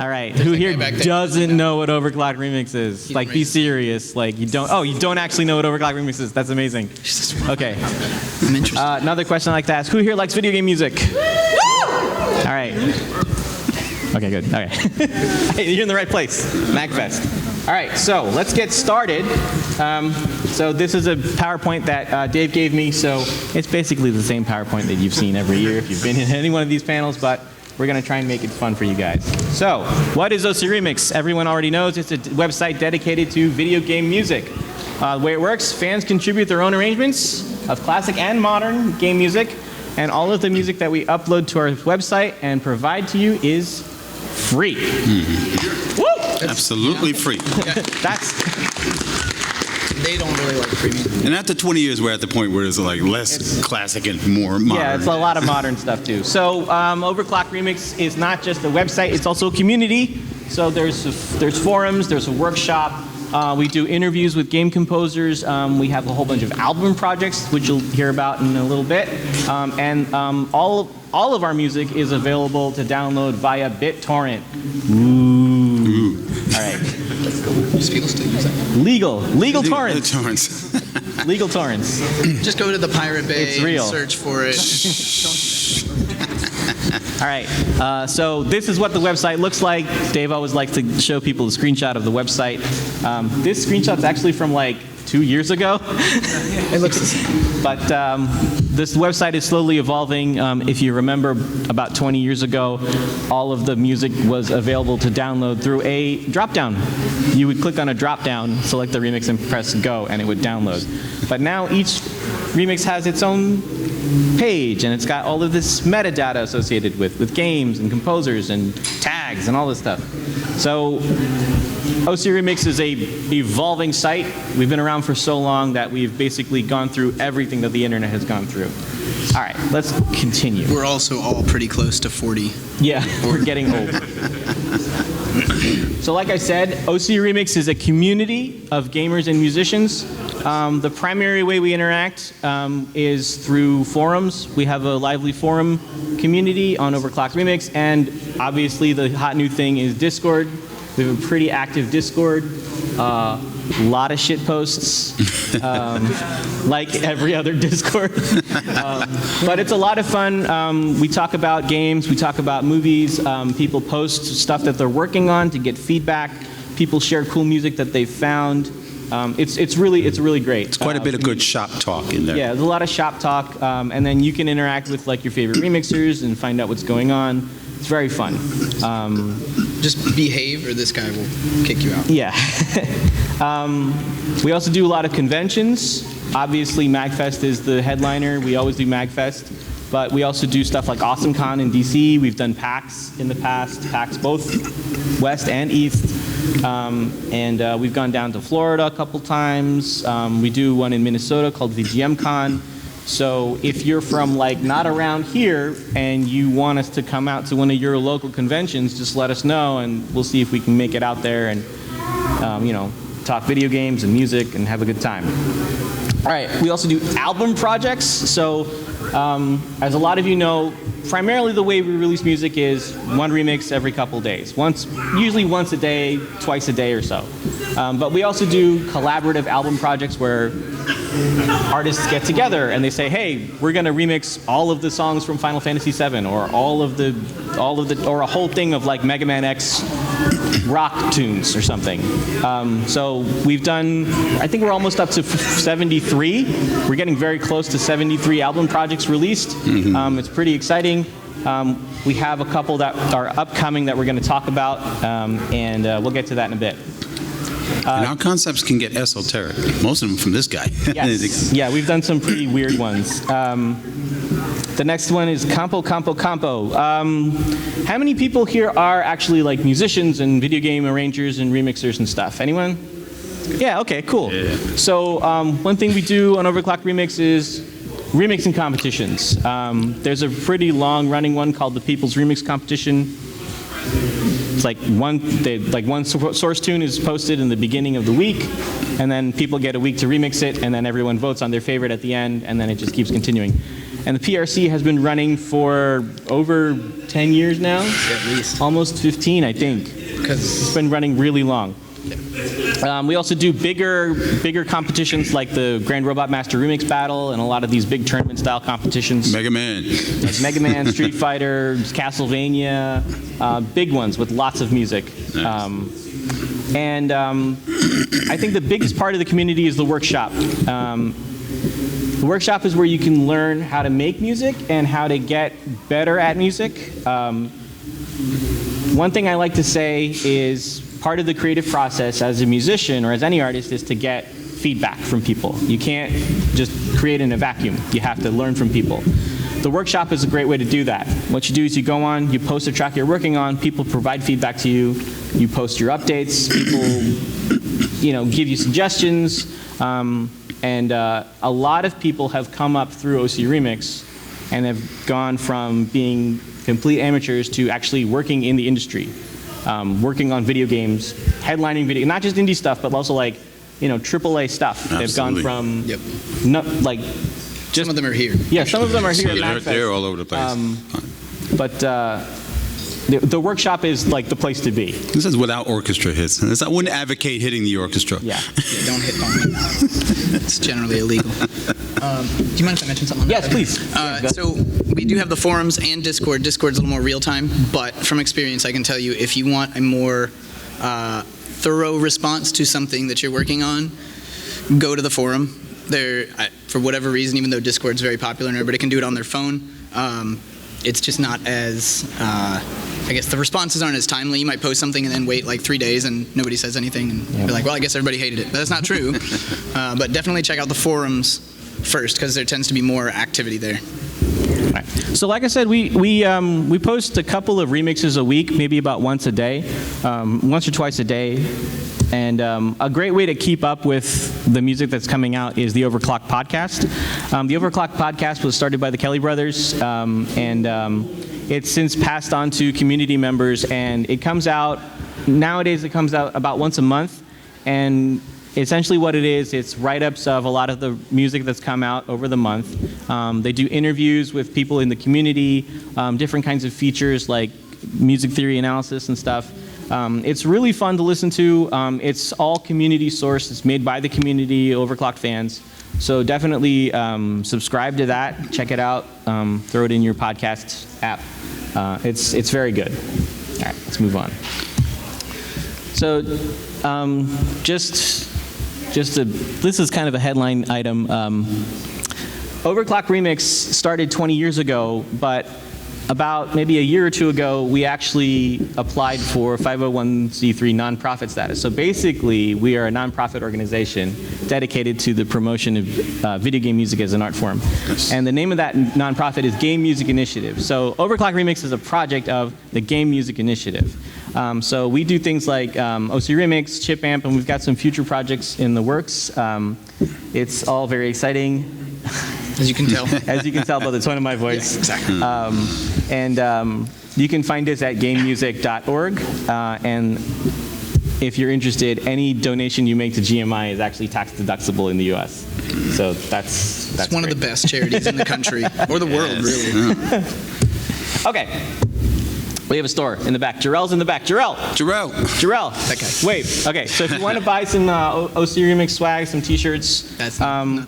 All right, who here doesn't know what OverClocked ReMix is? Like, be serious. Like, you don't. Oh, you don't actually know what OverClocked ReMix is. That's amazing. Okay. I'm interested. Another question I like to ask: who here likes video game music? All right. Okay, good. Okay. Hey, you're in the right place. MAGFest. All right, so let's get started. So this is a PowerPoint that Dave gave me. So it's basically the same PowerPoint that you've seen every year if you've been in any one of these panels, but we're going to try and make it fun for you guys. So what is OC ReMix? Everyone already knows it's a website dedicated to video game music. The way it works, fans contribute their own arrangements of classic and modern game music, and all of the music that we upload to our website and provide to you is free. Mm-hmm. Woo! Absolutely free. They don't really like free music. And after 20 years, we're at the point where it's like less classic and more modern. Yeah, it's a lot of modern stuff too. So OverClocked ReMix is not just a website, it's also a community. So there's forums, there's a workshop. We do interviews with game composers. We have a whole bunch of album projects, which you'll hear about in a little bit. All of our music is available to download via BitTorrent. Ooh. All right. Does people still use that? Legal torrents. Legal torrents. Just go to the Pirate Bay It's real. and search for it. All right, so this is what the website looks like. Dave always likes to show people a screenshot of the website. This screenshot's actually from like 2 years ago. It looks the same. But this website is slowly evolving. If you remember, about 20 years ago, all of the music was available to download through a drop-down. You would click on a drop-down, select the remix, and press go, and it would download. But now each remix has its own page, and it's got all of this metadata associated with games and composers and tags and all this stuff. So OC ReMix is a evolving site. We've been around for so long that we've basically gone through everything that the internet has gone through. All right, let's continue. We're also all pretty close to 40. Yeah, we're getting old. So like I said, OC ReMix is a community of gamers and musicians. The primary way we interact is through forums. We have a lively forum community on OverClocked ReMix, and obviously the hot new thing is Discord. We have a pretty active Discord, a lot of shit posts, like every other Discord. But it's a lot of fun. We talk about games, we talk about movies. People post stuff that they're working on to get feedback. People share cool music that they've found. It's really great. It's quite a bit of good shop talk in there. Yeah, there's a lot of shop talk, and then you can interact with like your favorite remixers and find out what's going on. It's very fun. Just behave, or this guy will kick you out. Yeah. We also do a lot of conventions. Obviously, MAGFest is the headliner. We always do MAGFest. But we also do stuff like AwesomeCon in DC. We've done PAX in the past, PAX both West and East. And we've gone down to Florida a couple times. We do one in Minnesota called VGM Con. So if you're from like not around here and you want us to come out to one of your local conventions, just let us know and we'll see if we can make it out there and talk video games and music and have a good time. All right, we also do album projects. So as a lot of you know, primarily the way we release music is one remix every couple days. Usually once a day, twice a day or so. But we also do collaborative album projects where artists get together and they say, hey, we're going to remix all of the songs from Final Fantasy VII or or a whole thing of like Mega Man X rock tunes or something. So we've done, I think we're almost up to 73. We're getting very close to 73 album projects released. Mm-hmm. It's pretty exciting. We have a couple that are upcoming that we're going to talk about, and we'll get to that in a bit. And our concepts can get esoteric. Most of them from this guy. Yes. Yeah, we've done some pretty weird ones. The next one is Campo. How many people here are actually like musicians and video game arrangers and remixers and stuff? Anyone? Yeah, okay, cool. Yeah. So one thing we do on OverClocked ReMix is remixing competitions. There's a pretty long running one called the People's Remix Competition. It's like one source tune is posted in the beginning of the week, and then people get a week to remix it, and then everyone votes on their favorite at the end, and then it just keeps continuing. And the PRC has been running for over 10 years now. At least. Almost 15, I think. It's been running really long. We also do bigger competitions like the Grand Robot Master Remix Battle and a lot of these big tournament-style competitions. Mega Man. Like Mega Man, Street Fighter, Castlevania, big ones with lots of music. Nice. I think the biggest part of the community is the workshop. The workshop is where you can learn how to make music and how to get better at music. One thing I like to say is part of the creative process as a musician or as any artist is to get feedback from people. You can't just create in a vacuum. You have to learn from people. The workshop is a great way to do that. What you do is you go on, you post a track you're working on, people provide feedback to you, you post your updates, people give you suggestions, and a lot of people have come up through OC Remix and have gone from being complete amateurs to actually working in the industry. Working on video games, headlining video, not just indie stuff, but also like, AAA stuff. Absolutely. They've gone from, Yep. Just, some of them are here. yeah, some of them are here Yeah, at they're MAGFest. all over the place. But the workshop is like the place to be. This is without orchestra hits. I wouldn't advocate hitting the orchestra. Yeah. Yeah, don't hit on me. It's generally illegal. Do you mind if I mention something on that? Yes, please. So we do have the forums and Discord. Discord's a little more real time, but from experience, I can tell you if you want a more thorough response to something that you're working on, go to the forum. For whatever reason, even though Discord's very popular and everybody can do it on their phone, it's just not as, I guess the responses aren't as timely. You might post something and then wait like 3 days and nobody says anything and be like, well, I guess everybody hated it. But that's not true. But definitely check out the forums first because there tends to be more activity there. Right. So like I said, we post a couple of remixes a week, maybe about once a day, once or twice a day. And a great way to keep up with the music that's coming out is the OverClocked podcast. The OverClocked podcast was started by the Kelly brothers, and it's since passed on to community members, and it comes out, nowadays it comes out about once a month, and essentially what it is, it's write-ups of a lot of the music that's come out over the month. They do interviews with people in the community, different kinds of features like music theory analysis and stuff. It's really fun to listen to. It's all community sourced. It's made by the community, Overclocked fans. So definitely subscribe to that. Check it out. Throw it in your podcast app. It's very good. All right, let's move on. So this is kind of a headline item. Overclocked ReMix started 20 years ago, but about maybe a year or two ago, we actually applied for 501c3 nonprofit status. So basically, we are a nonprofit organization dedicated to the promotion of video game music as an art form. Yes. And the name of that nonprofit is Game Music Initiative. So Overclocked ReMix is a project of the Game Music Initiative. So we do things like OC Remix, Chip Amp, and we've got some future projects in the works. It's all very exciting. As you can tell. As you can tell by the tone of my voice. Yeah, exactly. You can find us at gamemusic.org. And if you're interested, any donation you make to GMI is actually tax deductible in the U.S. So that's It's one of the best charities in the country, or the world, really. Okay. We have a store in the back. Jarrell's in the back. Jarrell. That guy. Wait. Okay. So if you want to buy some OC Remix swag, some T-shirts, That's not that.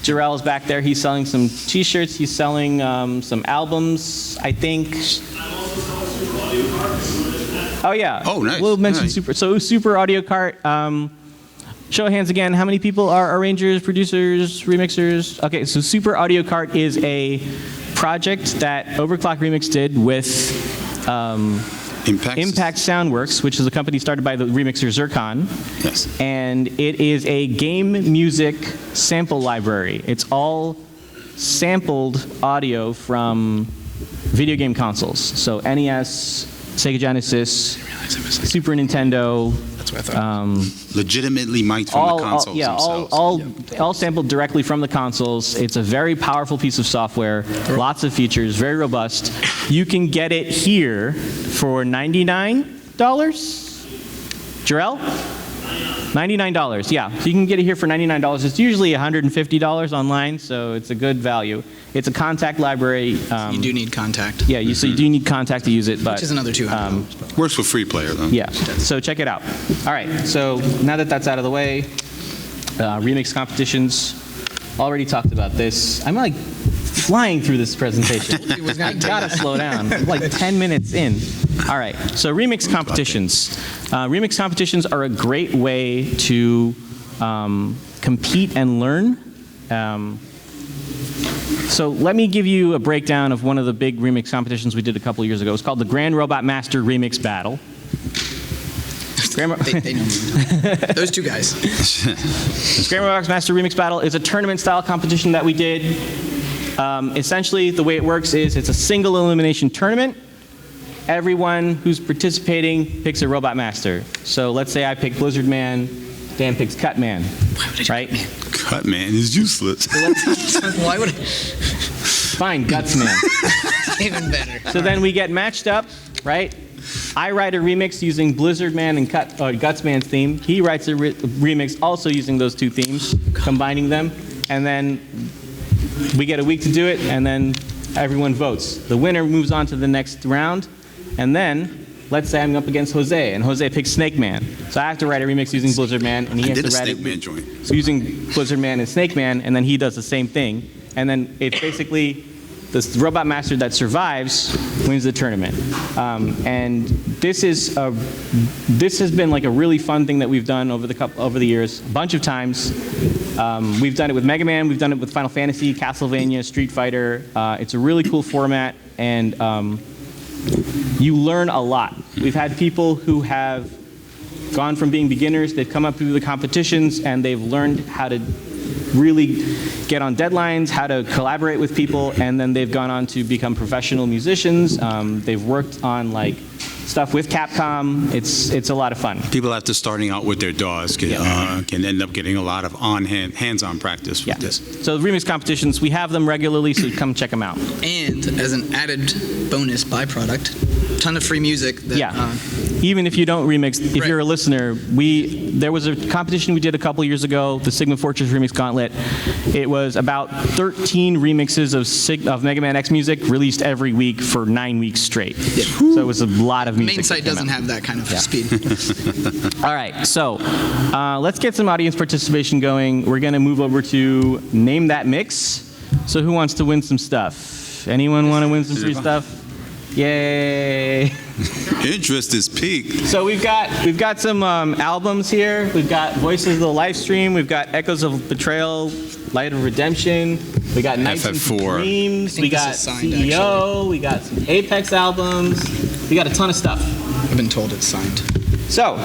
Jarrell's back there. He's selling some T-shirts. He's selling some albums, I think. Oh yeah. Oh, nice. We'll mention Nice. Super Audio Cart. Show of hands again. How many people are arrangers, producers, remixers? Okay. So Super Audio Cart is a project that Overclocked ReMix did with Impact Soundworks, which is a company started by the remixer Zircon. Yes. And it is a game music sample library. It's all sampled audio from video game consoles. So NES, Sega Genesis, Super Nintendo. That's what I thought. Legitimately mic'd from the consoles themselves. All sampled directly from the consoles. It's a very powerful piece of software, lots of features, very robust. You can get it here for $99. Jarrell? $99, yeah. So you can get it here for $99. It's usually $150 online, so it's a good value. It's a contact library. You do need contact. Yeah, so you do need contact to use it, but Which is another $200. Works for free player, though. yeah. So check it out. All right, so now that that's out of the way, remix competitions. Already talked about this. I'm like flying through this presentation. I gotta slow down. I'm like 10 minutes in. All right, so remix competitions. Remix competitions are a great way to compete and learn. So let me give you a breakdown of one of the big remix competitions we did a couple years ago. It's called the Grand Robot Master Remix Battle. They know me. Those two guys. Grand Robot Master Remix Battle is a tournament-style competition that we did. Essentially, the way it works is it's a single elimination tournament. Everyone who's participating picks a Robot Master. So let's say I pick Blizzard Man, Dan picks Cut Man, right? Cut Man is useless. Why would I? Fine, Guts Man. Even better. So then we get matched up, right? I write a remix using Blizzard Man and Guts Man's theme. He writes a remix also using those two themes, combining them, and then we get a week to do it, and then everyone votes. The winner moves on to the next round, and then let's say I'm up against Jose, and Jose picks Snake Man. So I have to write a remix using Blizzard Man, and he has to write Snake Man joint. So using Blizzard Man and Snake Man, and then he does the same thing, and then it's basically the Robot Master that survives wins the tournament. And this has been like a really fun thing that we've done over the years, a bunch of times. We've done it with Mega Man, we've done it with Final Fantasy, Castlevania, Street Fighter. It's a really cool format, and you learn a lot. We've had people who have gone from being beginners, they've come up through the competitions, and they've learned how to really get on deadlines, how to collaborate with people, and then they've gone on to become professional musicians. They've worked on like stuff with Capcom. It's a lot of fun. People after starting out with their DAWs can end up getting a lot of hands-on practice with this. So remix competitions, we have them regularly, so come check them out. And as an added bonus byproduct, ton of free music. That, Even if you don't remix, if you're a listener, there was a competition we did a couple years ago, the Sigma Fortress Remix Gauntlet. It was about 13 remixes of Mega Man X music released every week for 9 weeks straight. Yeah. So it was a lot of music. Main site doesn't have that kind of speed. All right, so let's get some audience participation going. We're going to move over to Name That Mix. So who wants to win some stuff? Anyone want to win some free stuff? Yay! Interest is peaked. So we've got some albums here. We've got Voices of the Live Stream. We've got Echoes of Betrayal, Light of Redemption. We got Nights and FF4. Dreams. We got signed, CEO. actually. We got some Apex albums. We got a ton of stuff. I've been told it's signed. So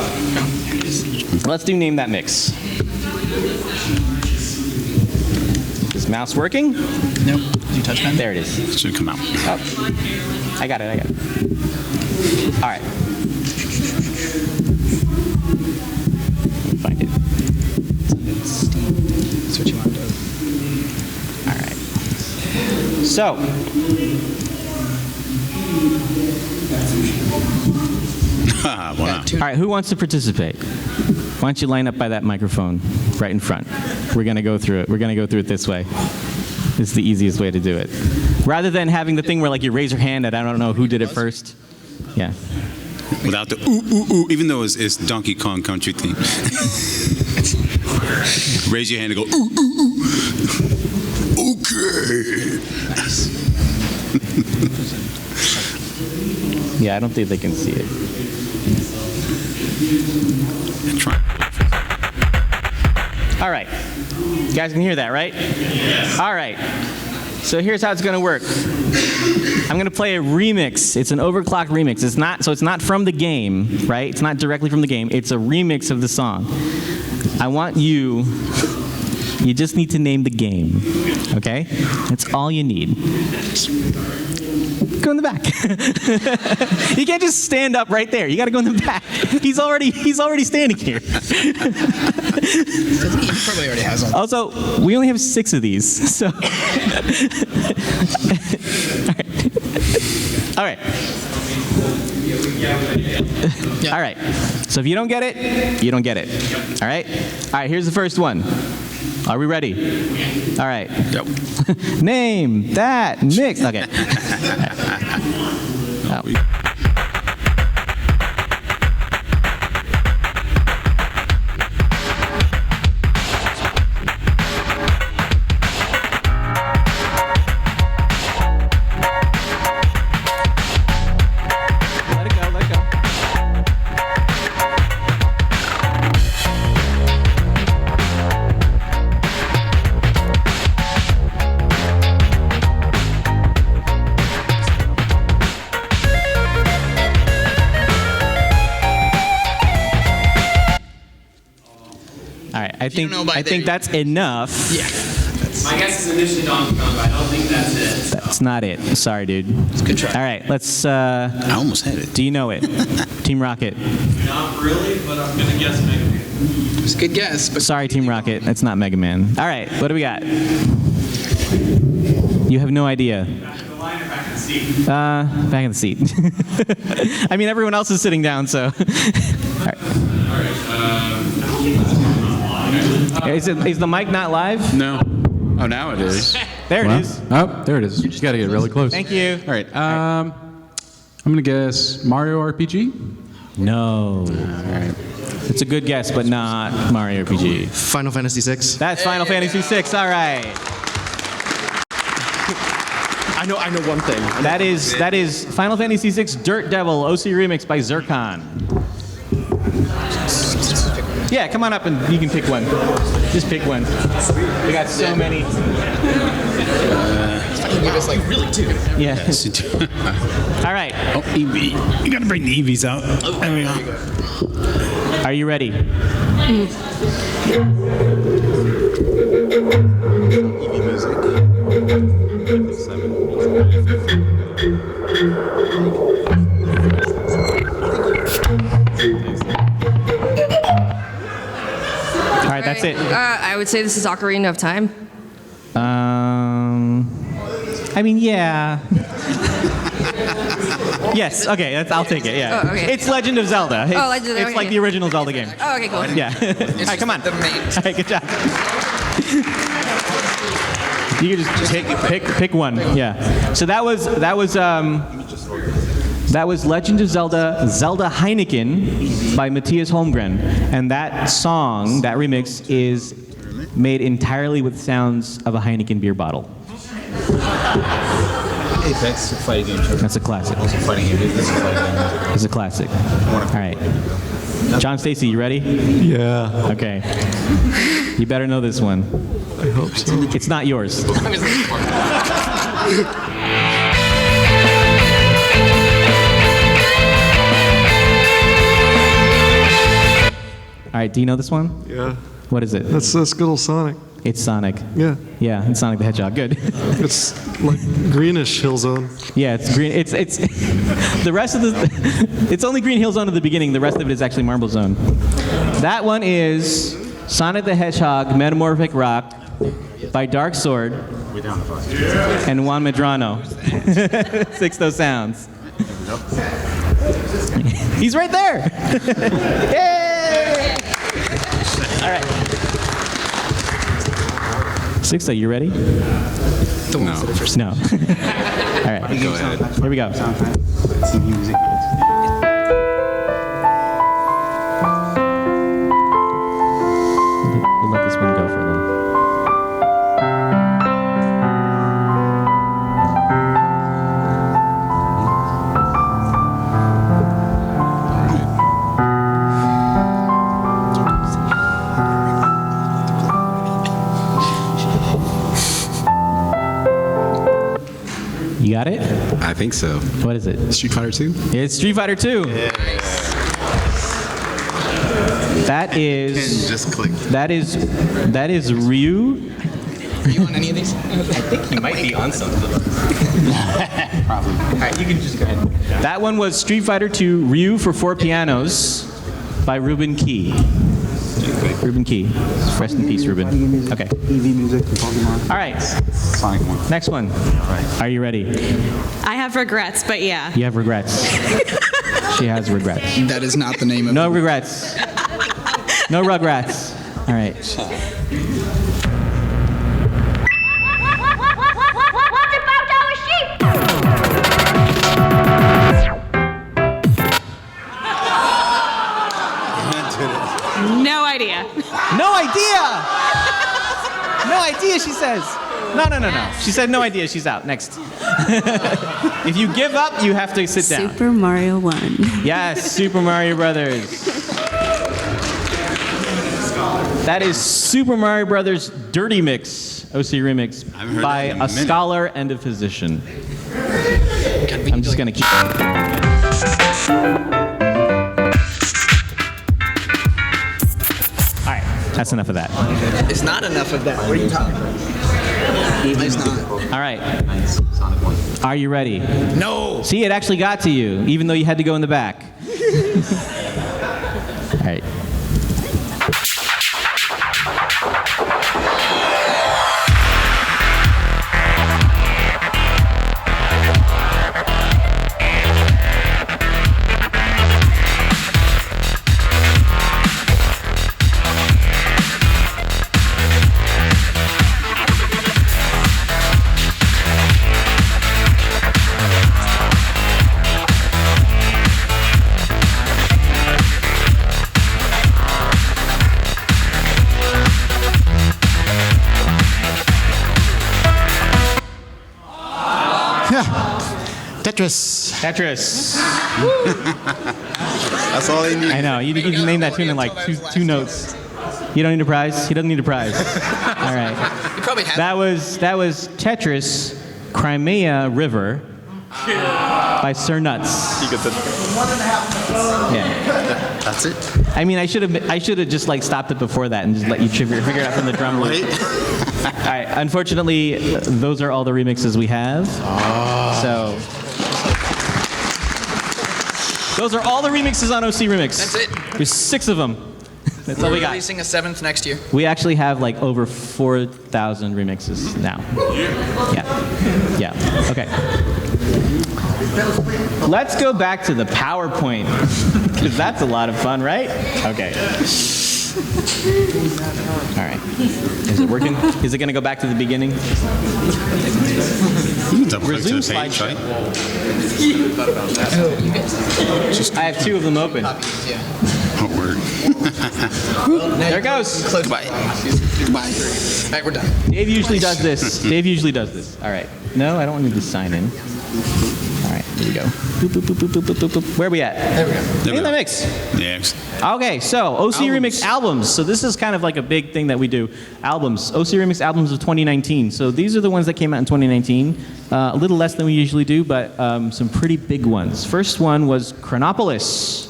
let's do Name That Mix. Is mouse working? Nope. Did you touch pen? There it is. It should come out. Oh, I got it. All right. Let me find it. That's what you want to do. All right. So, Wow. all right, who wants to participate? Why don't you line up by that microphone right in front? We're going to go through it. We're going to go through it this way. This is the easiest way to do it. Rather than having the thing where like you raise your hand and I don't know who did it first. Yeah. Without the ooh, ooh, ooh, even though it's Donkey Kong Country theme. Raise your hand and go, ooh, ooh, ooh. Okay. Yeah, I don't think they can see it. Try. All right. You guys can hear that, right? Yes. All right. So here's how it's going to work. I'm going to play a remix. It's an overclocked remix. It's not from the game, right? It's not directly from the game. It's a remix of the song. I want you just need to name the game, okay? That's all you need. Go in the back. You can't just stand up right there. You got to go in the back. He's already standing here. He probably already has one. Also, we only have 6 of these, so. All right. All right. So if you don't get it, you don't get it. All right? All right, here's the first one. Are we ready? All right. Yep. Name that mix. Okay. Oh. I think that's enough. Yeah. My guess is initially Donkey Kong, but I don't think that's it. That's not it. Sorry, dude. It's a good try. All right, let's. I almost had it. Do you know it? Team Rocket. Not really, but I'm gonna guess Mega Man. It's a good guess, but Sorry, Team Rocket. It's not Mega Man. All right, what do we got? You have no idea. Back in the line or back in the seat? Back in the seat. I mean, everyone else is sitting down, so. All right. Is the mic not live? No. Oh, now it is. There it is. Oh, there it is. You got to get really close. Thank you. All right. I'm going to guess Mario RPG. No. All right. It's a good guess, but not Mario RPG. Final Fantasy VI. That's Final Fantasy VI. All right. I know one thing. That is Final Fantasy VI Dirt Devil OC Remix by Zircon. Yeah, come on up and you can pick one. Just pick one. We got so many. fucking give us like really two. Yeah. All right. Oh, Eevee. You gotta bring the Eevees out. There we go. Are you ready? All right, that's it. I would say this is Ocarina of Time. I mean, yeah. Yes, okay, I'll take it, yeah. Oh, okay. It's Legend of Zelda. It's, Legend of Zelda, it's like okay. the original Zelda game. Oh, okay, cool. Yeah. All right, come on. The main. All right, good job. You can just pick one. Yeah. So that was Legend of Zelda Heineken by Matthias Holmgren, and that song, that remix, is made entirely with sounds of a Heineken beer bottle. That's a fighting game. That's a classic. It's a fighting game. It's a classic. All right. John Stacy, you ready? Yeah. Okay. You better know this one. I hope so. It's not yours. All right, do you know this one? Yeah. What is it? That's good old Sonic. It's Sonic. Yeah. Yeah, it's Sonic the Hedgehog. Good. It's like greenish hill zone. Yeah, it's green. It's the rest of the. It's only Green Hill Zone at the beginning. The rest of it is actually Marble Zone. That one is Sonic the Hedgehog Metamorphic Rock by Dark Sword and Juan Medrano. Sixto Sounds. He's right there. Yay! All right. Sixto, you ready? The ones that are first. No. All right. Go ahead. Here we go. We'll let this one go for a little. You got it? I think so. What is it? Street Fighter 2? It's Street Fighter 2. That is. Just click. That is Ryu. Are you on any of these? I think he might be on something. Probably. All right, you can just go ahead. That one was Street Fighter 2 Ryu for 4 pianos by Ruben Key. Ruben Key. Rest in peace, Ruben. Okay. EV music from Pokemon. All right. Sonic 1. Next one. Are you ready? I have regrets, but yeah. You have regrets. She has regrets. That is not the name of No it. regrets. No Rugrats. All right. What about our sheep? No idea. No idea! No idea, she says. No. She said no idea. She's out. Next. If you give up, you have to sit down. Super Mario 1. Yes, Super Mario Brothers. That is Super Mario Brothers Dirty Mix, OC Remix, haven't heard by that in a a minute. scholar and a physician. I'm just gonna keep. All right, that's enough of that. It's not enough of that. What are you talking about? It's not. All right. Are you ready? No. See, it actually got to you, even though you had to go in the back. All right. Tetris. Tetris. That's all they need. I know. You can name that tune in like two notes. You don't need a prize. He doesn't need a prize. All right. You probably have. That was Tetris, Crimea River, by Sir Nuts. You get the, Yeah. that's it. I mean, I should have just like stopped it before that and just let you figure it out from the drum loop. All right. Unfortunately, those are all the remixes we have. So those are all the remixes on OC Remix. That's it. There's 6 of them. That's all we We're got. releasing a 7th next year. We actually have like over 4,000 remixes now. Yeah. Okay. Let's go back to the PowerPoint, because that's a lot of fun, right? Okay. All right. Is it working? Is it going to go back to the beginning? You can double click to Resume the page, slideshow. right? I have 2 of them open. Won't work. There it goes. Goodbye. Goodbye. All right, we're done. Dave usually does this. All right. No, I don't need to sign in. All right, here we go. Boop, boop, boop, boop, boop, boop, boop. Where are we at? There we go. There we In the go. mix. Next. Okay, so OC Remix albums. So this is kind of like a big thing that we do. Albums. OC Remix albums of 2019. So these are the ones that came out in 2019. A little less than we usually do, but some pretty big ones. First one was Chronopolis.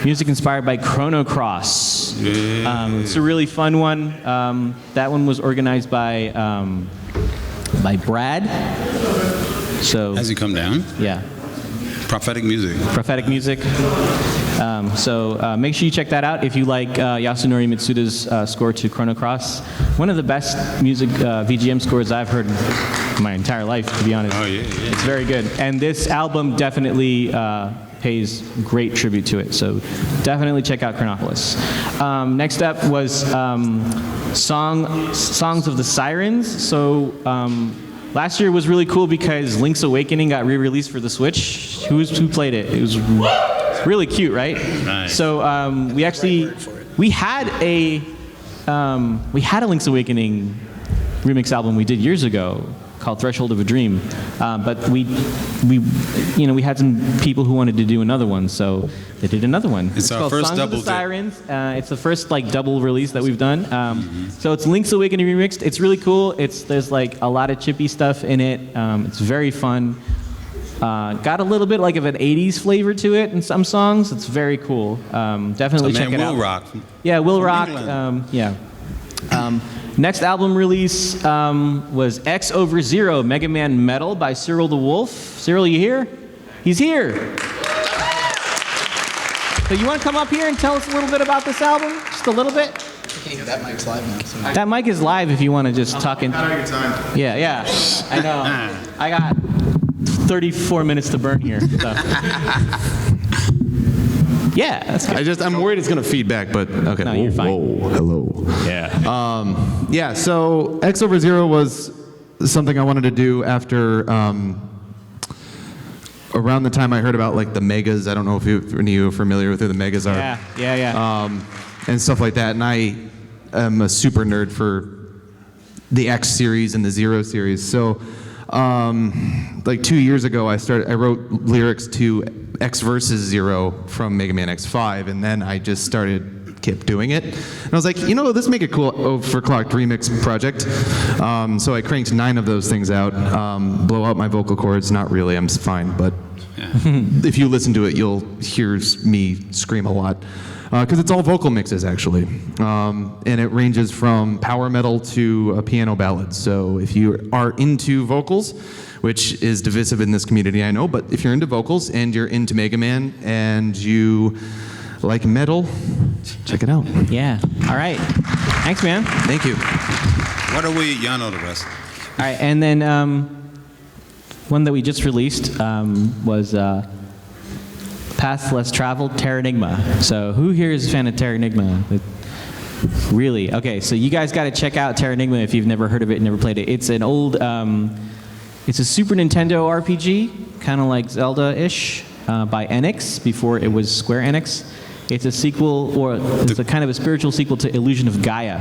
Music inspired by Chrono Cross. It's a really fun one. That one was organized by Brad. So As you come down, yeah. prophetic music. Prophetic music. So make sure you check that out if you like Yasunori Mitsuda's score to Chrono Cross. One of the best music VGM scores I've heard in my entire life, to be honest. Oh, yeah. It's very good. And this album definitely pays great tribute to it. So definitely check out Chronopolis. Next up was Songs of the Sirens. So last year was really cool because Link's Awakening got re-released for the Switch. Who played it? It was really cute, right? Nice. So we had a Link's Awakening remix album we did years ago called Threshold of a Dream, but we had some people who wanted to do another one, so they did another one. It's our called first Songs of double the dip. Sirens. It's the first like double release that we've done. So it's Link's Awakening remixed. It's really cool. There's like a lot of chippy stuff in it. It's very fun. Got a little bit like of an 80s flavor to it in some songs. It's very cool. Definitely So check it man out. will rock. Yeah, Will Rock. England. Next album release was X Over Zero, Mega Man Metal by Cyril the Wolf. Cyril, you here? He's here. So you want to come up here and tell us a little bit about this album? Just a little bit? That mic's live now. So. That mic is live if you want to just talk in. Yeah, I know. I got 34 minutes to burn here. So. Yeah, that's good. I'm worried it's gonna feedback, but okay. No, you're fine. Whoa, hello. Yeah. Yeah, so X over Zero was something I wanted to do after around the time I heard about like the megas. I don't know if any of you are familiar with who the megas are. Yeah. And stuff like that. And I am a super nerd for the X series and the Zero series. So like 2 years ago, I wrote lyrics to X versus Zero from Mega Man X5, and then I just kept doing it. And I was like, let's make a cool OverClocked remix project. So I cranked 9 of those things out. Blow out my vocal cords, not really, I'm fine, but if you listen to it, you'll hear me scream a lot. Because it's all vocal mixes, actually. And it ranges from power metal to a piano ballad. So if you are into vocals, which is divisive in this community, I know, but if you're into vocals and you're into Mega Man and you like metal, check it out. Yeah. All right. Thanks, man. Thank you. What are we? Y'all know the rest. All right, and then one that we just released was Path Less Traveled, Terranigma. So who here is a fan of Terranigma? Really? Okay, so you guys got to check out Terranigma if you've never heard of it and never played it. It's an old, it's a Super Nintendo RPG, kind of like Zelda-ish, by Enix, before it was Square Enix. It's a sequel, or it's a kind of a spiritual sequel to Illusion of Gaia.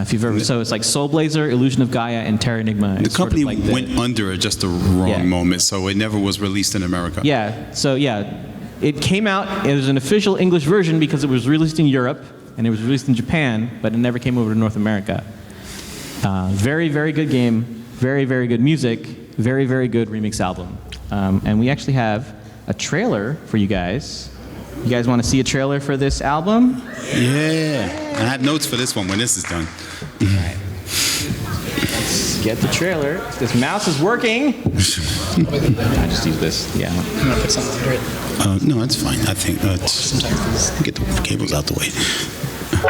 If you've ever, so it's like Soul Blazer, Illusion of Gaia, and Terranigma. The company went under at just the wrong moment, so it never was released in America. Yeah, so yeah, it came out, it was an official English version because it was released in Europe, and it was released in Japan, but it never came over to North America. Very, very good game, very, very good music, very, very good remix album. And we actually have a trailer for you guys. You guys want to see a trailer for this album? Yeah. I had notes for this one when this is done. All right. Let's get the trailer. This mouse is working. I just use this. Yeah. No, it's fine. I think get the cables out the way. It's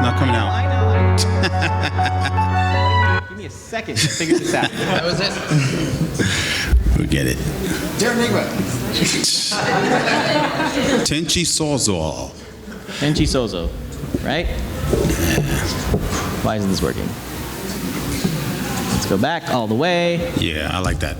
not coming out. I know. Give me a second to figure this out. That was it. Forget it. Tenchi Sawzall. Tenchi Sozo, right? Why isn't this working? Let's go back all the way. Yeah, I like that.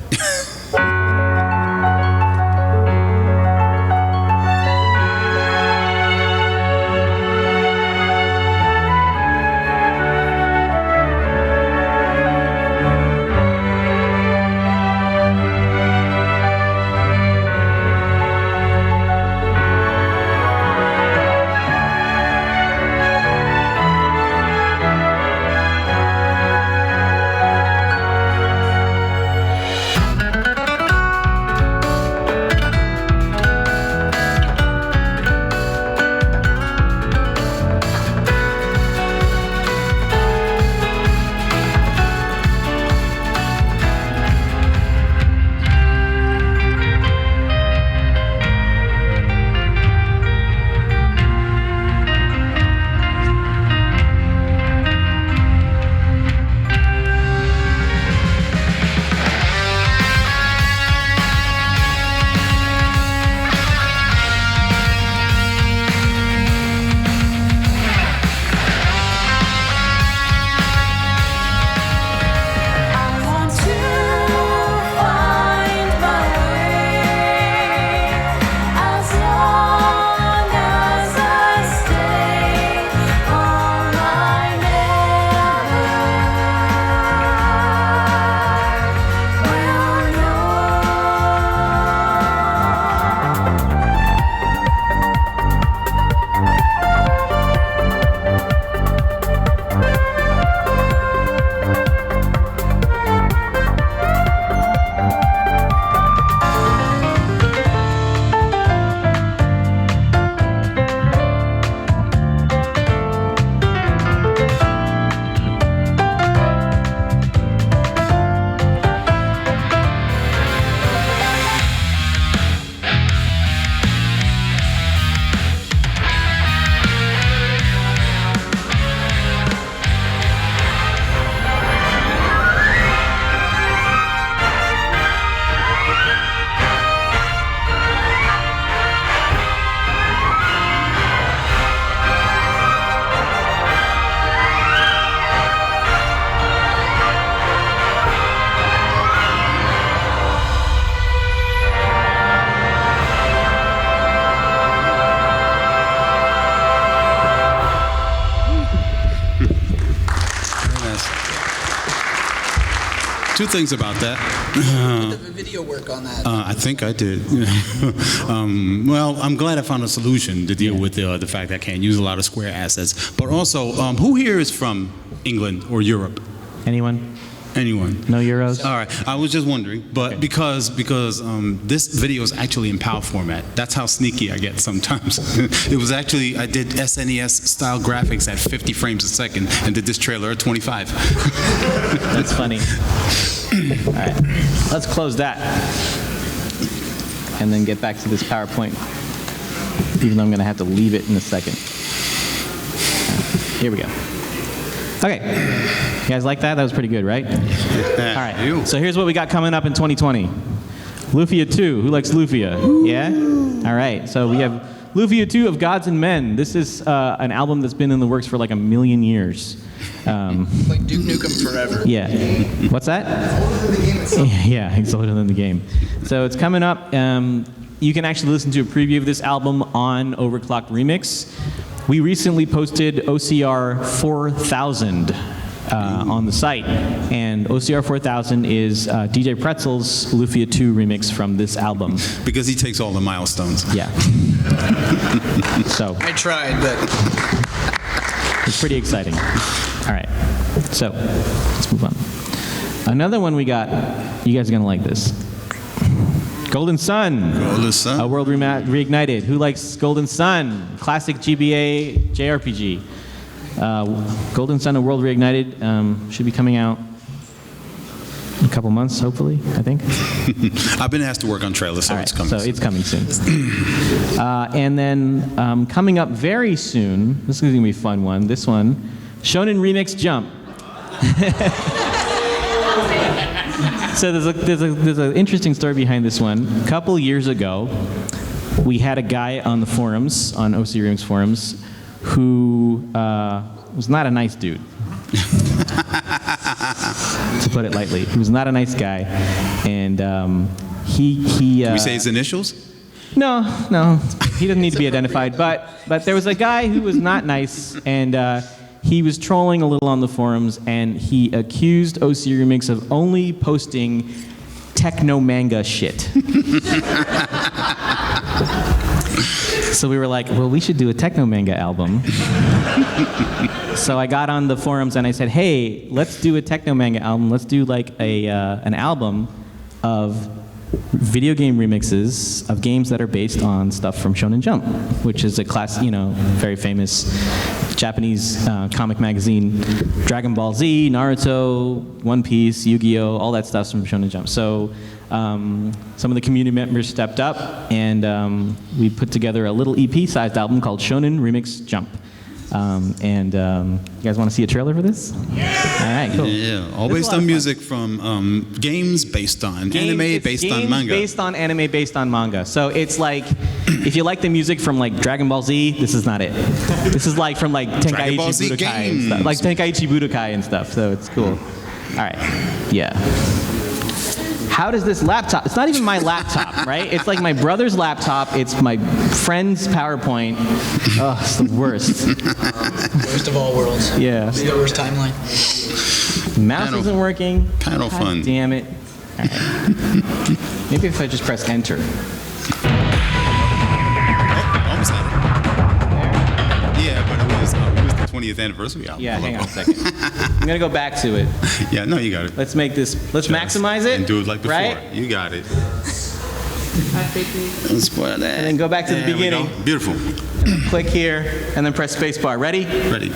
Two things about that. The video work on that. I think I did. Well, I'm glad I found a solution to deal with the fact that I can't use a lot of square assets. But also, who here is from England or Europe? Anyone? Anyone? No euros? All right. I was just wondering, but because this video is actually in PAL format. That's how sneaky I get sometimes. It was actually, I did SNES style graphics at 50 frames a second and did this trailer at 25. That's funny. All right, let's close that and then get back to this PowerPoint, even though I'm going to have to leave it in a second. Here we go. Okay, you guys like that? That was pretty good, right? All right, so here's what we got coming up in 2020. Lufia 2, who likes Lufia? Yeah? All right, so we have Lufia 2 of Gods and Men. This is an album that's been in the works for like 1 million years. Like Duke Nukem Forever. Yeah. What's that? Yeah, it's older than the game. So it's coming up. You can actually listen to a preview of this album on OverClocked ReMix. We recently posted OCR 4000 on the site, and OCR 4000 is DJ Pretzel's Lufia 2 remix from this album. Because he takes all the milestones. Yeah. So I tried, but it's pretty exciting. All right, so let's move on. Another one we got, you guys are gonna like this. Golden Sun. Golden Sun. A World Reignited. Who likes Golden Sun? Classic GBA JRPG. Golden Sun, A World Reignited should be coming out in a couple months, hopefully, I think. I've been asked to work on trailers, so All right, it's coming. so it's coming soon. And then coming up very soon, this is going to be a fun one, this one, Shonen Remix Jump. So there's an interesting story behind this one. A couple years ago, we had a guy on the forums, on OC Remix forums, who was not a nice dude. To put it lightly, he was not a nice guy, and he. Can we say his initials? No, he doesn't need to be identified. But there was a guy who was not nice, and he was trolling a little on the forums, and he accused OC Remix of only posting techno manga shit. So we were like, well, we should do a techno manga album. So I got on the forums and I said, hey, let's do a techno manga album. Let's do like an album of video game remixes of games that are based on stuff from Shonen Jump, which is a very famous Japanese comic magazine. Dragon Ball Z, Naruto, One Piece, Yu-Gi-Oh, all that stuff's from Shonen Jump. So some of the community members stepped up, and we put together a little EP-sized album called Shonen Remix Jump. You guys want to see a trailer for this? Yeah! All right, cool. Yeah, all based on music from games based on anime, based on manga. Based on anime, based on manga. So it's like, if you like the music from like Dragon Ball Z, this is not it. This is like from like Tenkaichi Budokai and stuff. Like Tenkaichi Budokai and stuff, so it's cool. All right, yeah. How does this laptop, it's not even my laptop, right? It's like my brother's laptop, it's my friend's PowerPoint. Oh, it's the worst. worst of all worlds. Yeah. The worst timeline. Mouse isn't working. Kind of fun. Damn it. All right. Maybe if I just press enter. Almost had it. Yeah, but it was the 20th anniversary album. Yeah, hang on a second. I'm gonna go back to it. Yeah, no, you got it. Let's make this, let's maximize it. And do it like before. Right? You got it. Let's put that. And then go back to the beginning. Beautiful. And then click here, and then press spacebar. Ready? Ready.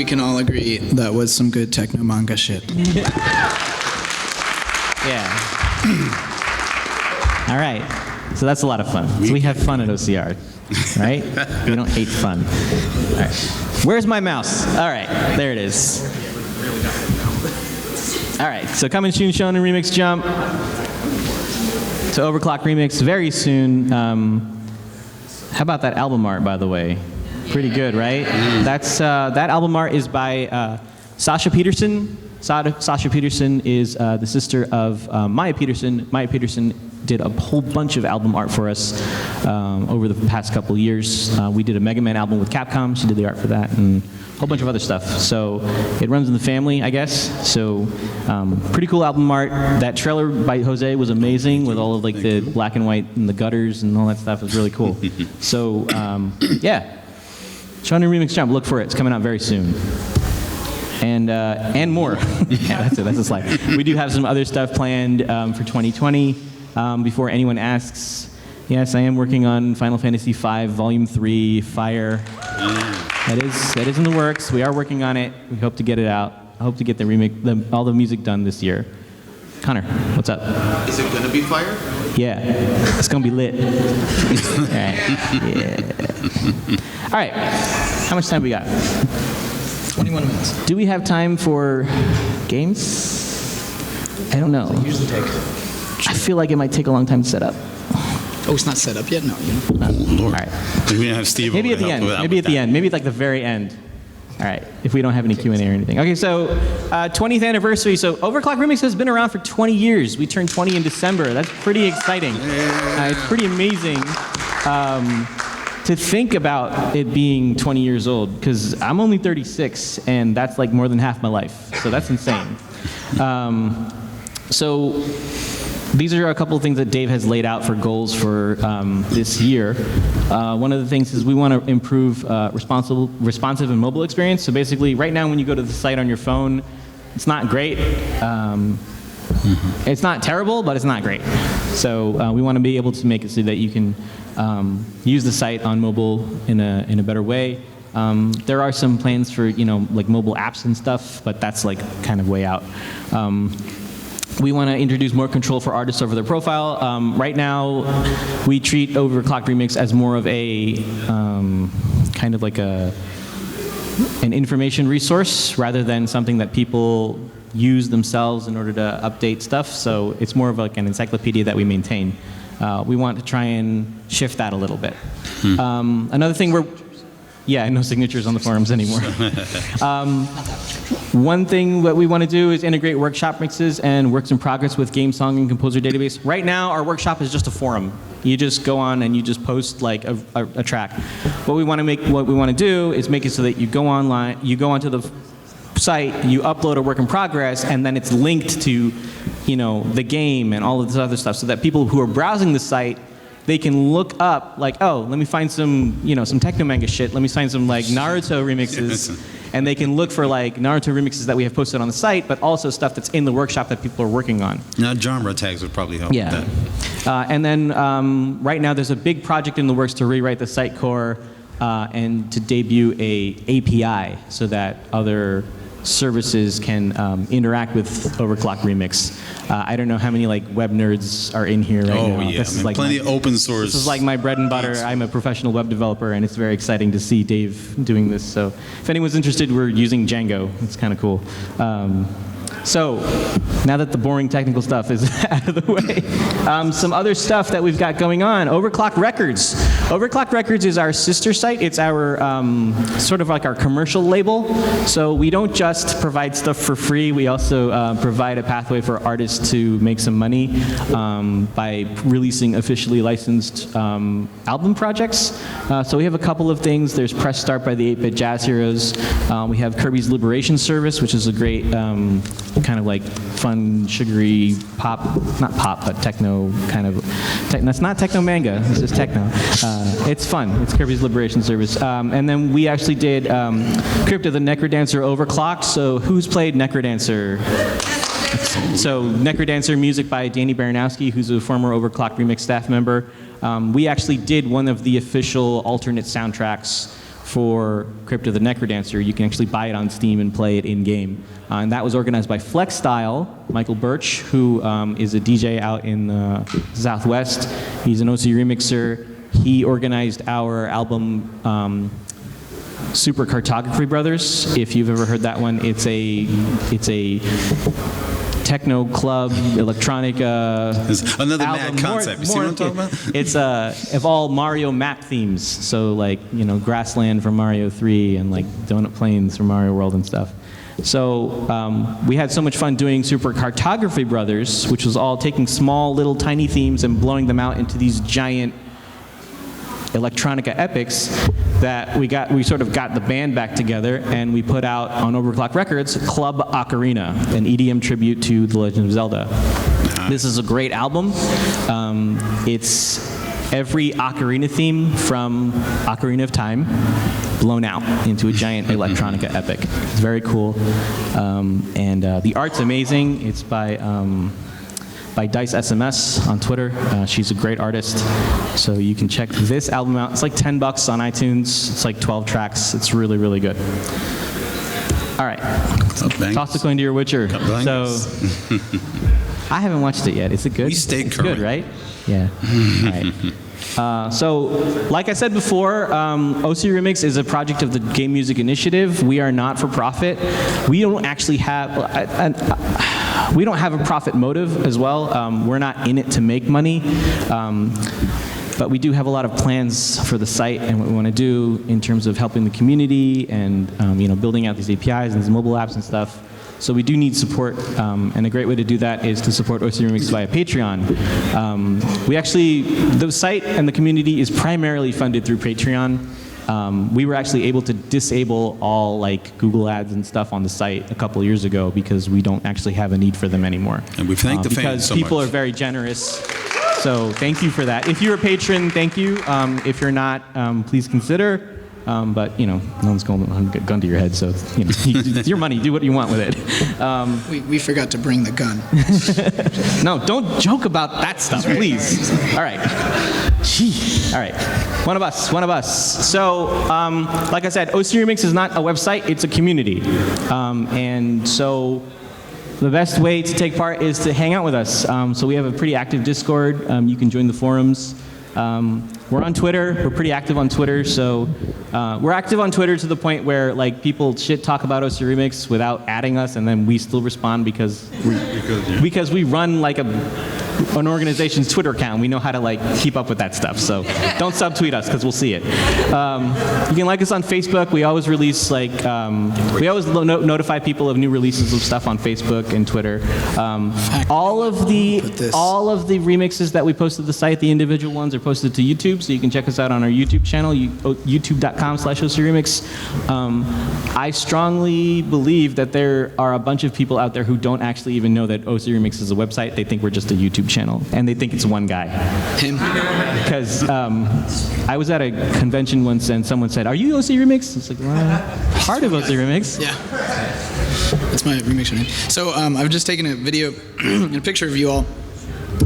we can all agree that was some good techno manga shit. Yeah. All right. So that's a lot of fun. So we have fun at OCR, right? We don't hate fun. All right. Where's my mouse? All right. There it is. All right. So coming soon, shown in Remix Jump. So OverClocked Remix very soon. How about that album art, by the way? Pretty good, right? That's that album art is by Sasha Peterson. Sasha Peterson is the sister of Maya Peterson. Maya Peterson did a whole bunch of album art for us over the past couple of years. We did a Mega Man album with Capcom. She did the art for that and a whole bunch of other stuff. So it runs in the family, I guess. So pretty cool album art. That trailer by Jose was amazing with all of like the black and white and the gutters and all that stuff. It was really cool. So yeah, Sean and Remix Jump. Look for it. It's coming out very soon. And more. Yeah, that's it. That's a slide. We do have some other stuff planned for 2020. Before anyone asks, yes, I am working on Final Fantasy V Volume 3 Fire. That is in the works. We are working on it. We hope to get it out. I hope to get all the music done this year. Connor, what's up? Is it gonna be fire? Yeah, it's gonna be lit. All right. Yeah. All right. How much time we got? 21 minutes. Do we have time for games? I don't know. Usually take. I feel like it might take a long time to set up. Oh, it's not set up yet? No. All right. We have Steve. Maybe at the end. Maybe at the end. Maybe like the very end. All right. If we don't have any Q&A or anything. Okay. So 20th anniversary. So OverClocked Remix has been around for 20 years. We turned 20 in December. That's pretty exciting. It's pretty amazing. To think about it being 20 years old, because I'm only 36, and that's like more than half my life. So that's insane. So these are a couple of things that Dave has laid out for goals for this year. One of the things is we want to improve responsive and mobile experience. So basically, right now when you go to the site on your phone, it's not great. It's not terrible, but it's not great. So we want to be able to make it so that you can use the site on mobile in a better way. There are some plans for like mobile apps and stuff, but that's like kind of way out. We want to introduce more control for artists over their profile. Right now, we treat OverClocked Remix as more of a kind of like an information resource rather than something that people use themselves in order to update stuff. So it's more of like an encyclopedia that we maintain. We want to try and shift that a little bit. Another thing no signatures on the forums anymore. One thing that we want to do is integrate workshop mixes and works in progress with game song and composer database. Right now, our workshop is just a forum. You just go on and you just post like a track. What we want to do is make it so that you go online, you go onto the site, you upload a work in progress, and then it's linked to, the game and all of this other stuff, so that people who are browsing the site, they can look up like, oh, let me find some, some techno manga shit. Let me find some like Naruto remixes, and they can look for like Naruto remixes that we have posted on the site, but also stuff that's in the workshop that people are working on. Now, genre tags would probably help with that. And then right now there's a big project in the works to rewrite the site core and to debut a API so that other services can interact with OverClocked Remix. I don't know how many like web nerds are in here right now. Oh yeah, this is like plenty of open source. This is like my bread and butter. I'm a professional web developer, and it's very exciting to see Dave doing this. So if anyone's interested, we're using Django. It's kind of cool. So now that the boring technical stuff is out of the way, some other stuff that we've got going on. OverClocked Records. OverClocked Records is our sister site. It's our sort of like our commercial label. So we don't just provide stuff for free. We also provide a pathway for artists to make some money by releasing officially licensed album projects. So we have a couple of things. There's Press Start by the 8-Bit Jazz Heroes. We have Kirby's Liberation Service, which is a great kind of like fun, sugary pop, not pop, but techno kind of, it's not techno manga, it's just techno. It's fun, it's Kirby's Liberation Service. And then we actually did Crypto the Necrodancer Overclocked, so who's played Necrodancer? So Necrodancer music by Danny Baranowski, who's a former OverClocked Remix staff member. We actually did one of the official alternate soundtracks for Crypt of the Necrodancer. You can actually buy it on Steam and play it in-game. And that was organized by Flex Style, Michael Birch, who is a DJ out in the Southwest. He's an OC remixer. He organized our album Super Cartography Brothers. If you've ever heard that one, it's a techno club, electronic another album. mad concept. You see what I'm talking about? It's of all Mario map themes. So like, you know, Grassland from Mario 3 and like Donut Plains from Mario World and stuff. So we had so much fun doing Super Cartography Brothers, which was all taking small little tiny themes and blowing them out into these giant electronica epics, that we sort of got the band back together and we put out on OverClocked Records Club Ocarina, an EDM tribute to The Legend of Zelda. This is a great album. It's every Ocarina theme from Ocarina of Time blown out into a giant electronica epic. It's very cool. And the art's amazing. It's by Dice SMS on Twitter. She's a great artist. So you can check this album out. It's like $10 on iTunes. It's like 12 tracks. It's really, really good. All right. Toss the coin to your Witcher. So I haven't watched it yet. Is it good? We stay it's current. Good, right? Yeah. All right. So, like I said before, OC Remix is a project of the Game Music Initiative. We are not for profit. We don't actually have we don't have a profit motive as well. We're not in it to make money. But we do have a lot of plans for the site and what we want to do in terms of helping the community and you know, building out these APIs and these mobile apps and stuff. So we do need support, and a great way to do that is to support OC Remix via Patreon. The site and the community is primarily funded through Patreon. We were actually able to disable all like Google ads and stuff on the site a couple years ago because we don't actually have a need for them anymore. And we thank the fans so much. Because people are very generous. So thank you for that. If you're a patron, thank you. If you're not, please consider. But you know, no one's going to get a gun to your head, so you know, it's your money. Do what you want with it. We forgot to bring the gun. No, don't joke about that stuff, please. All right. Gee. All right. One of us. So, like I said, OC Remix is not a website; it's a community, and so. The best way to take part is to hang out with us. So we have a pretty active Discord. You can join the forums. We're on Twitter. We're pretty active on Twitter. So we're active on Twitter to the point where like people shit talk about OC Remix without adding us, and then we still respond because we run like an organization's Twitter account. We know how to like keep up with that stuff. So don't subtweet us because we'll see it. You can like us on Facebook. We always release like we always notify people of new releases of stuff on Facebook and Twitter. All of the remixes that we post to the site, the individual ones are posted to YouTube, so you can check us out on our YouTube channel, youtube.com/OCRemix. I strongly believe that there are a bunch of people out there who don't actually even know that OC Remix is a website. They think we're just a YouTube channel, and they think it's one guy. Him? Because I was at a convention once, and someone said, "Are you OC Remix?" It's like, well, part of OC Remix. Yeah. That's my remix name. So I've just taken a video, a picture of you all,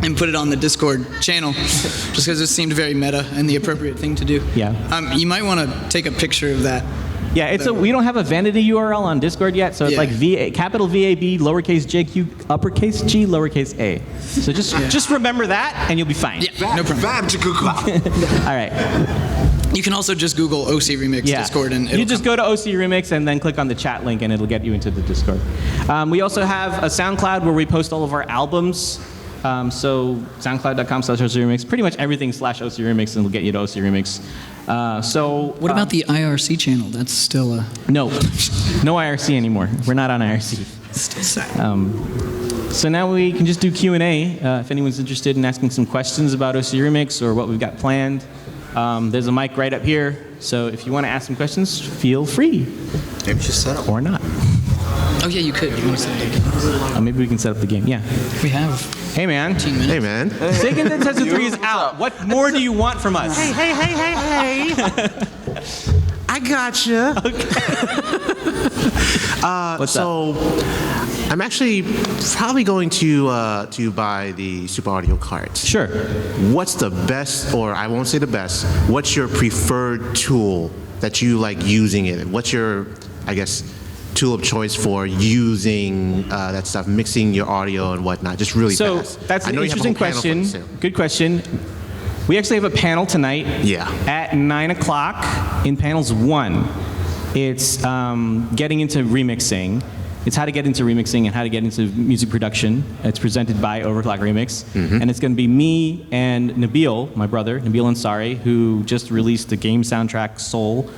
and put it on the Discord channel, just because it seemed very meta and the appropriate thing to do. Yeah. You might want to take a picture of that. Yeah, we don't have a vanity URL on Discord yet, so it's like capital VAB, lowercase JQ, uppercase G, lowercase A. So just remember that, and you'll be fine. Yeah, no problem. All right. You can also just Google OC Remix Discord, and you just go to OC Remix and then click on the chat link, and it'll get you into the Discord. We also have a SoundCloud where we post all of our albums. So soundcloud.com/OCRemix, pretty much everything /OC Remix, and it'll get you to OC Remix. What about the IRC channel? That's still a... No IRC anymore. We're not on IRC. Still sad. So now we can just do Q&A. If anyone's interested in asking some questions about OC Remix or what we've got planned, there's a mic right up here. So if you want to ask some questions, feel free. Maybe just set up. Or not. Oh yeah, you could. You want to set up the game? Maybe we can set up the game. Yeah. We have. Hey man. 15 minutes. Hey man. Seiken Densetsu 3 is out. What more do you want from us? Hey. I gotcha. What's up? I'm actually probably going to buy the Super Audio cards. Sure. What's the best, or I won't say the best, what's your preferred tool that you like using it? What's your, I guess, tool of choice for using that stuff, mixing your audio and whatnot, just really fast? So that's I an know you have a interesting whole panel for question. this, too. Good question. We actually have a panel tonight Yeah. at 9 o'clock in panels 1. It's getting into remixing. It's how to get into remixing and how to get into music production. It's presented by OverClocked ReMix. And it's going to be me and Nabil, my brother, Nabil Ansari, who just released the game soundtrack Soul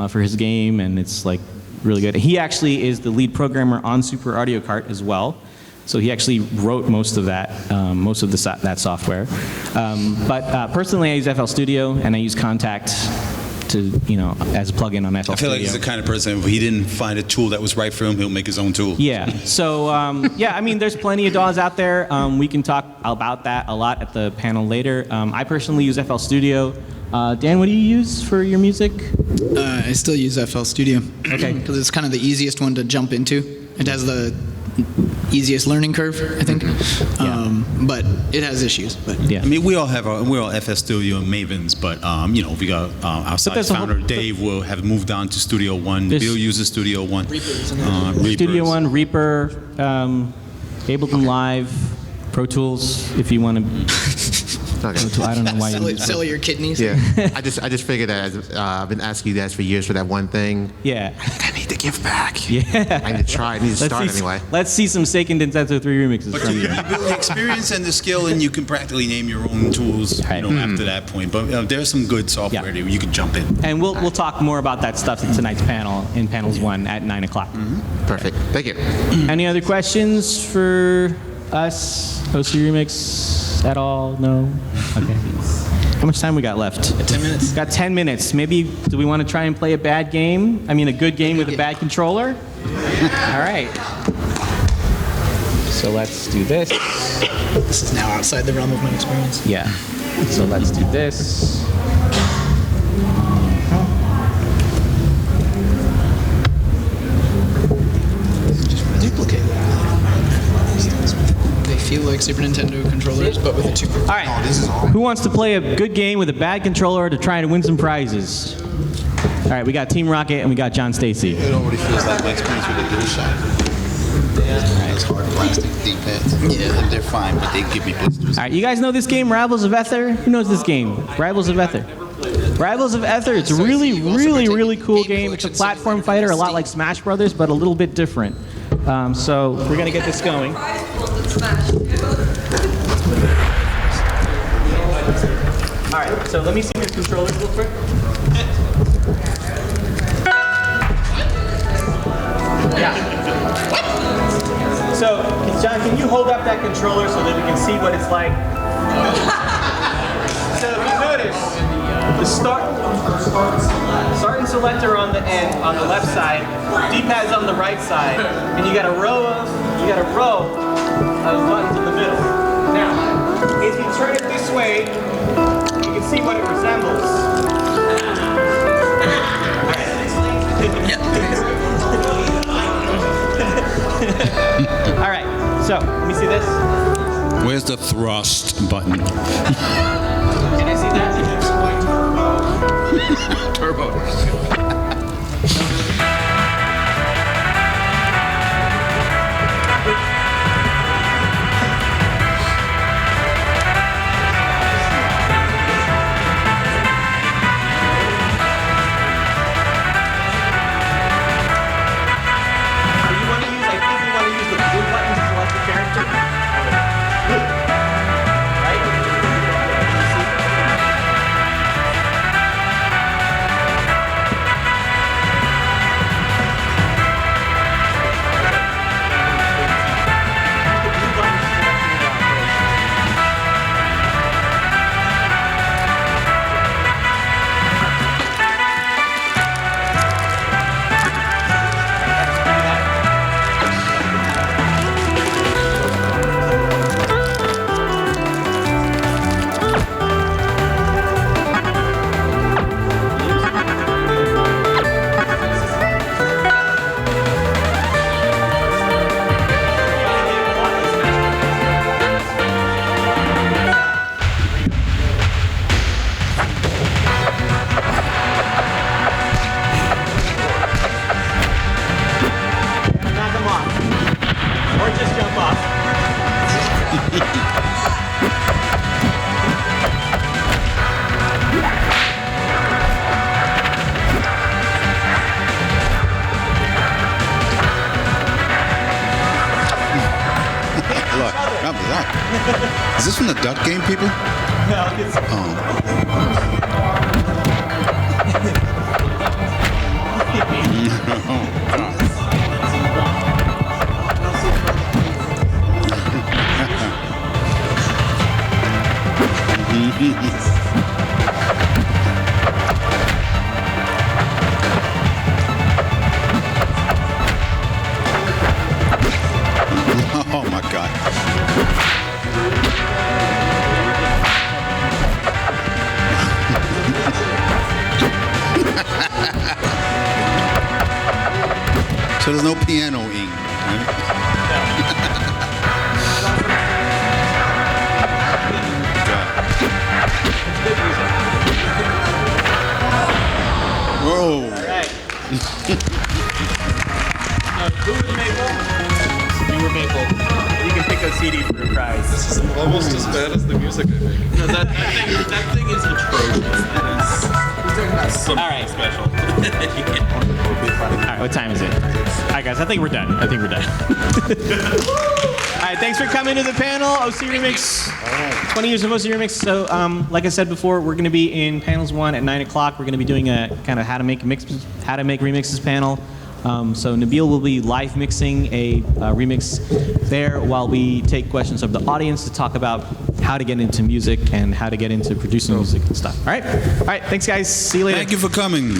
for his game, and it's like really good. He actually is the lead programmer on Super Audio Cart as well. So he actually wrote most of that, that software. But personally, I use FL Studio and I use Contact to, as a plugin on FL Studio. I feel like he's the kind of person, if he didn't find a tool that was right for him, he'll make his own tool. Yeah. So yeah, I mean, there's plenty of DAWs out there. We can talk about that a lot at the panel later. I personally use FL Studio. Dan, what do you use for your music? I still use FL Studio. Okay. Because it's kind of the easiest one to jump into. It has the easiest learning curve, I think. But it has issues. But Yeah. I mean, we're all FS Studio mavens, but we got our site there's a whole- founder Dave will have moved on to Studio One. Bill uses Studio One. Studio One, Reaper, Ableton Live, Pro Tools, if you want to. Okay. I don't know why you. sell your kidneys. Yeah, I just figured that I've been asking you guys for years for that one thing. Yeah. I think I need to give back. Yeah. I need to try. I need to start anyway. Let's see some Seiken Densetsu 3 remixes But from you you. build the experience and the skill, and you can practically name your own tools, Right. after that point. But there's some good software Yeah. that you can jump in. And we'll talk more about that stuff at tonight's panel in panels 1 at 9 o'clock. Perfect. Thank you. Any other questions for us, OC Remix at all? No? Okay. How much time we got left? 10 minutes. Got 10 minutes. Maybe, do we want to try and play a bad game? I mean, a good game with a bad controller? All right. So let's do this. This is now outside the realm of my experience. Yeah. So let's do this. Duplicate. They feel like Super Nintendo controllers, but with a 2. All right. Who wants to play a good game with a bad controller to try and win some prizes? All right, we got Team Rocket and we got John Stacy. It already feels like my experience with the DualShock. It's hard plastic D-pads. Yeah, they're fine, but they give me blisters. All right, you guys know this game, Rivals of Ether? Who knows this game? Rivals of Ether. Rivals of Ether, it's a really, really, really cool game. It's a platform fighter, a lot like Smash Brothers, but a little bit different. So we're gonna get this going. All right, so let me see your controllers real quick. Yeah. So, John, can you hold up that controller so that we can see what it's like? So if you notice, the start and selector on the end, on the left side, D-pad's on the right side, and you got a row of buttons in the middle. Now, if you turn it this way, you can see what it resembles. All right, so let me see this. Where's the thrust button? Can I see that? Turbo. from the Duck Game people? Oh my God. So there's no piano-ing, Whoa. All right. Who was Maple? You were Maple. You can pick a CD for a prize. This is almost as bad as the music, I think. No, that thing is atrocious. That is something special. All right, what time is it? All right, guys, I think we're done. All right, thanks for coming to the panel. OC ReMix, 20 years of OC ReMix. So, like I said before, we're going to be in panels 1 at 9 o'clock. We're going to be doing a kind of how to make remixes panel. So Nabil will be live mixing a remix there while we take questions of the audience to talk about how to get into music and how to get into producing music and stuff. All right, thanks guys. See you later. Thank you for coming.